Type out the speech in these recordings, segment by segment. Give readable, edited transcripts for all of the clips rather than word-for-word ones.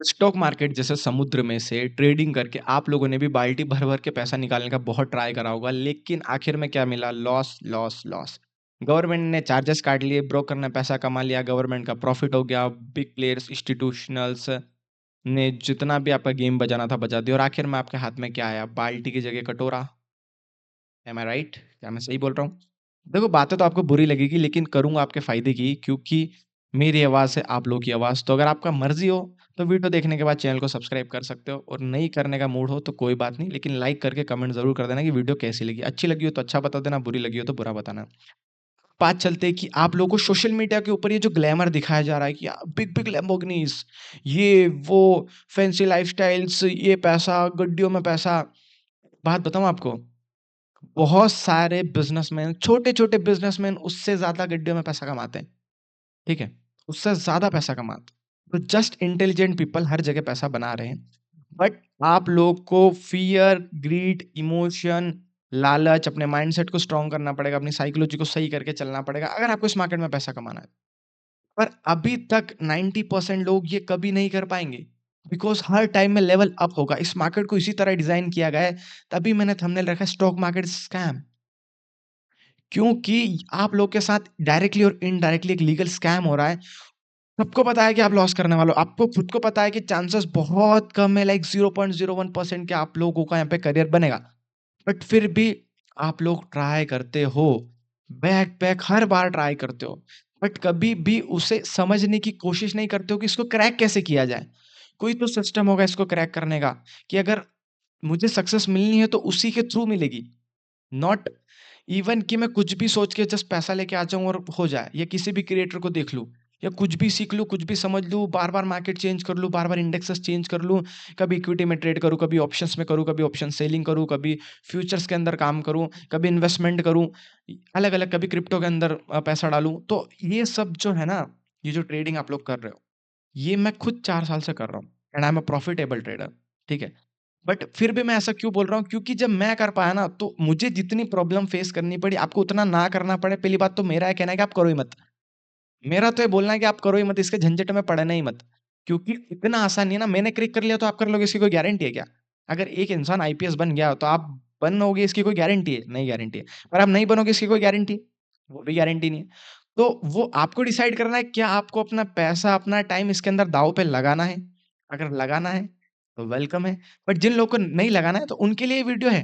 Stock market जैसे समुद्र में से ट्रेडिंग करके आप लोगों ने भी बाल्टी भर-भर के पैसा निकालने का बहुत ट्राई करा होगा, लेकिन आखिर में क्या मिला? Loss, loss, loss. गवर्नमेंट ने चार्जेस काट लिए, ब्रोकर ने पैसा कमा लिया, गवर्नमेंट का प्रॉफिट हो गया, बिग प्लेयर्स, इंस्टीट्यूशनल्स ने जितना भी आपका गेम बजाना था बजा दिया और आखिर में आपके हाथ में क्या आया? बाल्टी की जगह कटोरा। एम आई राइट? क्या मैं सही बोल रहा हूँ? देखो, बातें तो आपको बुरी लगेगी लेकिन करूँगा आपके फ़ायदे की, क्योंकि मेरी आवाज़ है आप लोगों की आवाज़। तो अगर आपका मर्ज़ी हो तो वीडियो देखने के बाद चैनल को सब्सक्राइब कर सकते हो और नहीं करने का मूड हो तो कोई बात नहीं, लेकिन लाइक करके कमेंट ज़रूर कर देना कि वीडियो कैसी लगी। अच्छी लगी हो तो अच्छा बता देना, बुरी लगी हो तो बुरा बताना। बात चलते है कि आप लोगों को सोशल मीडिया के ऊपर ये जो ग्लैमर दिखाया जा रहा है कि बिग बिग लैम्बोर्गिनीज़, ये वो फैंसी लाइफ़स्टाइल्स, ये पैसा, गड्डियों में पैसा। बात बताऊँ आपको, बहुत सारे बिज़नेसमैन, छोटे-छोटे बिज़नेसमैन उससे ज़्यादा गड्डियों में पैसा कमाते हैं, ठीक है? उससे ज़्यादा पैसा कमाते हैं। तो जस्ट इंटेलिजेंट पीपल हर जगह पैसा बना रहे हैं। बट आप लोग को फ़ियर, ग्रीड, इमोशन, लालच, अपने माइंडसेट को स्ट्रॉन्ग करना पड़ेगा, अपनी साइकोलॉजी को सही करके चलना पड़ेगा, अगर आपको इस मार्केट में पैसा कमाना है। पर अभी तक 90% लोग ये कभी नहीं कर पाएँगे, बिकॉज़ हर टाइम में लेवल अप होगा। इस मार्केट को इसी तरह डिज़ाइन किया गया है, तभी मैंने थंबनेल रखा है स्टॉक मार्केट स्कैम। क्योंकि आप लोग के साथ डायरेक्टली और इनडायरेक्टली एक लीगल स्कैम हो रहा है। सबको पता है कि आप लॉस करने वाले हो। आपको खुद को पता है कि चांसेस बहुत कम है, लाइक 0.01% के आप लोगों का यहाँ पे करियर बनेगा। बट फिर भी आप लोग ट्राई करते हो। बैक-पैक हर बार ट्राई करते हो। बट कभी भी उसे समझने की कोशिश नहीं करते हो कि इसको क्रैक कैसे किया जाए। कोई तो सिस्टम होगा इसको क्रैक करने का, कि अगर मुझे सक्सेस मिलनी है तो उसी के थ्रू मिलेगी। नॉट इवन कि मैं कुछ भी सोच के जस्ट पैसा लेके आ जाऊँ और हो जाए, या किसी भी क्रिएटर को देख लूँ या कुछ भी सीख लूँ, कुछ भी समझ लूँ, बार-बार मार्केट चेंज कर लूँ, बार-बार इंडेक्सेस चेंज कर लूँ, कभी इक्विटी में ट्रेड करूँ, कभी ऑप्शंस में करूँ, कभी ऑप्शन सेलिंग करूँ, कभी फ्यूचर्स के अंदर काम करूँ, कभी इन्वेस्टमेंट करूँ, अलग-अलग कभी क्रिप्टो के अंदर पैसा डालूँ। तो ये सब जो है ना, ये जो ट्रेडिंग आप लोग कर रहे हो, ये मैं खुद 4 साल से कर रहा हूँ and I am a profitable trader, ठीक है? बट फिर भी मैं ऐसा क्यों बोल रहा हूँ? क्योंकि जब मैं कर पाया ना, तो मुझे जितनी प्रॉब्लम फेस करनी पड़ी, आपको उतना ना करना पड़े। पहली बात तो मेरा ये कहना है कि आप करो ही मत। मेरा तो ये बोलना है कि आप करो ही मत, इसके झंझट में पड़ना ही मत। क्योंकि इतना आसान नहीं है ना, मैंने क्लिक कर लिया तो आप कर लोगे, इसकी कोई गारंटी है क्या? अगर एक इंसान आईपीएस बन गया तो आप बनोगे, इसकी कोई गारंटी है? नहीं गारंटी है। और आप नहीं बनोगे, इसकी कोई गारंटी है? वो भी गारंटी नहीं है। तो वो आपको डिसाइड करना है, क्या आपको अपना पैसा, अपना टाइम इसके अंदर दाँव पे लगाना है? अगर लगाना है, तो वेलकम है। बट जिन लोगों को नहीं लगाना है, तो उनके लिए ये वीडियो है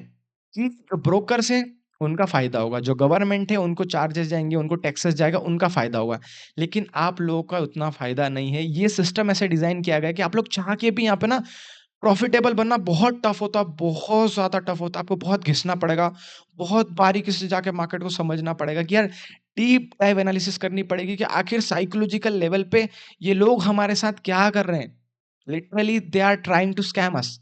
कि जो ब्रोकर्स हैं, उनका फ़ायदा होगा। जो गवर्नमेंट है, उनको चार्जेस जाएँगे, उनको टैक्सेस जाएगा, उनका फ़ायदा होगा। लेकिन आप लोगों का उतना फ़ायदा नहीं है। ये सिस्टम ऐसे डिज़ाइन किया गया है कि आप लोग चाह के भी यहाँ पे ना प्रॉफ़िटेबल बनना बहुत टफ़ होता है, बहुत ज़्यादा टफ़ होता है। आपको बहुत घिसना पड़ेगा, बहुत बारीकी से जाके मार्केट को समझना पड़ेगा कि यार डीप डाइव एनालिसिस करनी पड़ेगी कि आखिर साइकोलॉजिकल लेवल पे ये लोग हमारे साथ क्या कर रहे हैं। Literally they are trying to scam us.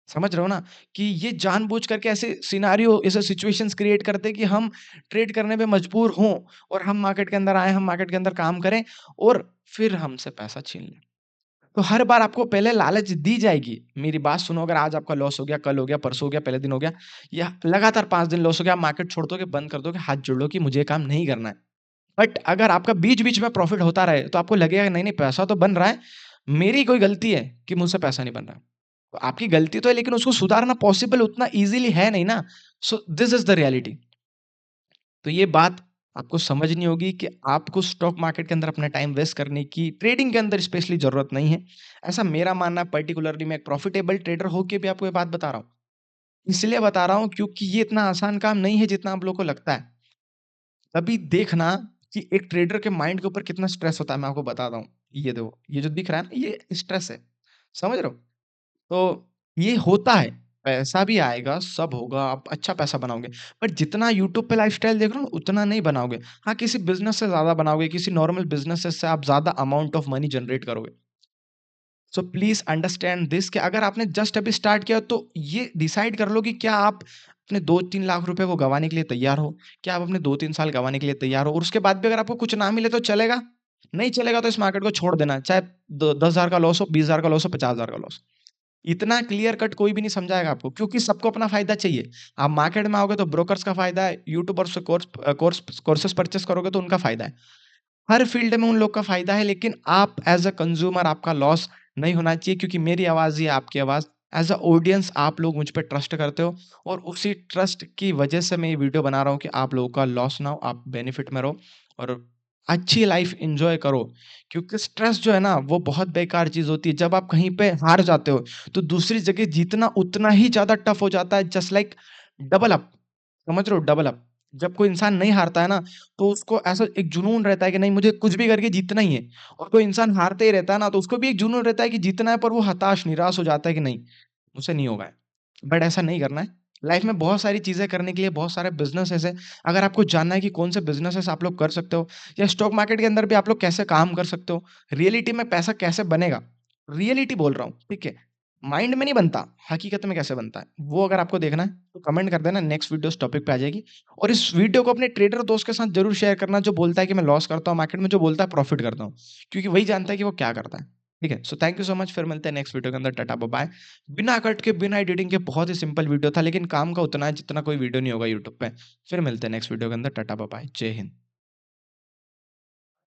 समझ रहे हो ना? कि ये जानबूझ करके ऐसे सिनेरियो, ऐसे सिचुएशंस क्रिएट करते हैं कि हम ट्रेड करने पे मजबूर हों और हम मार्केट के अंदर आएँ, हम मार्केट के अंदर काम करें और फिर हमसे पैसा छीन लें। तो हर बार आपको पहले लालच दी जाएगी। मेरी बात सुनो, अगर आज आपका लॉस हो गया, कल हो गया, परसों हो गया, पहले दिन हो गया, या लगातार 5 दिन लॉस हो गया, आप मार्केट छोड़ दोगे, बंद कर दोगे, हाथ जोड़ लो कि मुझे ये काम नहीं करना है। बट अगर आपका बीच-बीच में प्रॉफिट होता रहे, तो आपको लगेगा नहीं, नहीं पैसा तो बन रहा है, मेरी कोई गलती है कि मुझसे पैसा नहीं बन रहा। तो आपकी गलती तो है, लेकिन उसको सुधारना पॉसिबल उतना ईज़िली है नहीं ना। So this is the reality. तो ये बात आपको समझनी होगी कि आपको स्टॉक मार्केट के अंदर अपना टाइम वेस्ट करने की, ट्रेडिंग के अंदर स्पेशली ज़रूरत नहीं है। ऐसा मेरा मानना है, पर्टिकुलरली मैं एक प्रॉफिटेबल ट्रेडर होके भी आपको ये बात बता रहा हूँ। इसलिए बता रहा हूँ क्योंकि ये इतना आसान काम नहीं है जितना आप लोगों को लगता है। अभी देखना कि एक ट्रेडर के माइंड के ऊपर कितना स्ट्रेस होता है, मैं आपको बताता हूँ। ये देखो, ये जो दिख रहा है ना, ये स्ट्रेस है। समझ रहे हो? तो ये होता है, पैसा भी आएगा, सब होगा, आप अच्छा पैसा बनाओगे। बट जितना यूट्यूब पे लाइफ़स्टाइल देख रहे हो ना, उतना नहीं बनाओगे। हाँ, किसी बिज़नेस से ज़्यादा बनाओगे, किसी नॉर्मल बिज़नेसेस से आप ज़्यादा अमाउंट ऑफ मनी जनरेट करोगे। सो प्लीज़ अंडरस्टैंड दिस कि अगर आपने जस्ट अभी स्टार्ट किया, तो ये डिसाइड कर लो कि क्या आप अपने 2-3 लाख रुपए को गँवाने के लिए तैयार हो? क्या आप अपने 2-3 साल गँवाने के लिए तैयार हो? और उसके बाद भी अगर आपको कुछ ना मिले तो चलेगा? नहीं चलेगा तो इस मार्केट को छोड़ देना, चाहे द 10,000 का लॉस हो, 20,000 का लॉस हो, 50,000 का लॉस। इतना क्लियर कट कोई भी नहीं समझाएगा आपको, क्योंकि सबको अपना फ़ायदा चाहिए। आप मार्केट में आओगे तो ब्रोकर्स का फ़ायदा है, यूट्यूबर्स से कोर्सेज़ परचेज़ करोगे तो उनका फ़ायदा है। हर फ़ील्ड में उन लोग का फ़ायदा है, लेकिन आप एज़ अ कंज़्यूमर आपका लॉस नहीं होना चाहिए क्योंकि मेरी आवाज़ ही है आपकी आवाज़। एज़ अ ऑडियंस आप लोग मुझ पे ट्रस्ट करते हो और उसी ट्रस्ट की वजह से मैं ये वीडियो बना रहा हूँ कि आप लोगों का लॉस ना हो, आप बेनिफिट में रहो और अच्छी लाइफ़ एन्जॉय करो। क्योंकि स्ट्रेस जो है ना, वो बहुत बेकार चीज़ होती है। जब आप कहीं पे हार जाते हो, तो दूसरी जगह जीतना उतना ही ज़्यादा टफ़ हो जाता है, जस्ट लाइक डबल अप। समझ रहे हो? Double up. जब कोई इंसान नहीं हारता है ना, तो उसको ऐसा एक जुनून रहता है कि नहीं मुझे कुछ भी करके जीतना ही है। और कोई इंसान हारते ही रहता है ना, तो उसको भी एक जुनून रहता है कि जीतना है, पर वो हताश, निराश हो जाता है कि नहीं, मुझसे नहीं होगा। बट ऐसा नहीं करना है। लाइफ में बहुत सारी चीज़ें करने के लिए बहुत सारे बिज़नेसेस हैं। अगर आपको जानना है कि कौन से बिज़नेसेस आप लोग कर सकते हो या स्टॉक मार्केट के अंदर भी आप लोग कैसे काम कर सकते हो, रियलिटी में पैसा कैसे बनेगा, रियलिटी बोल रहा हूँ, ठीक है? माइंड में नहीं बनता, हकीकत में कैसे बनता है, वो अगर आपको देखना है, तो कमेंट कर देना, नेक्स्ट वीडियो इस टॉपिक पे आ जाएगी। और इस वीडियो को अपने ट्रेडर दोस्त के साथ ज़रूर शेयर करना, जो बोलता है कि मैं लॉस करता हूँ मार्केट में, जो बोलता है प्रॉफिट करता हूँ, क्योंकि वही जानता है कि वो क्या करता है। ठीक है? So thank you so much, फिर मिलते हैं नेक्स्ट वीडियो के अंदर। टाटा, बाय-बाय। बिना कट के, बिना एडिटिंग के बहुत ही सिंपल वीडियो था, लेकिन काम का उतना है जितना कोई वीडियो नहीं होगा यूट्यूब पे। फिर मिलते हैं नेक्स्ट वीडियो के अंदर। टाटा, बाय-बाय। जय हिंद।